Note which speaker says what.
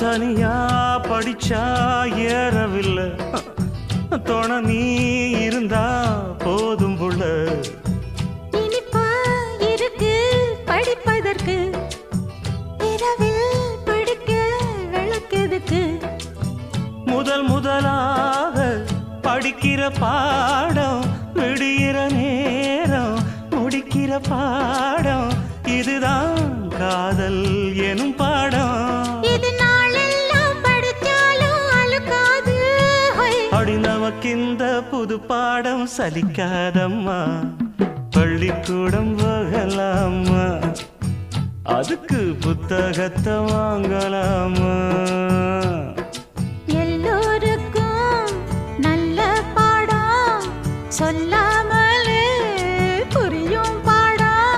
Speaker 1: தனியா படிச்சா ஏறவில்லை, துணை நீ இருந்தா போதும் புள்ள.
Speaker 2: இனிப்பா இருக்கு படிப்பதற்கு, இரவில் படிக்க விளக்கெதுக்கு.
Speaker 1: முதலாக படிக்கிற பாடம், விடுகிற நேரம் முடிக்கிற பாடம், இதுதான் காதல் எனும் பாடம்.
Speaker 2: இது நாளெல்லாம் படிச்சாலும் அழுக்காது.
Speaker 1: அடி நமக்கிந்த புது பாடம் சலிக்காதம்மா, பள்ளிக்கூடம் போகலாமா, அதுக்கு புத்தகத்தை வாங்கலாமா.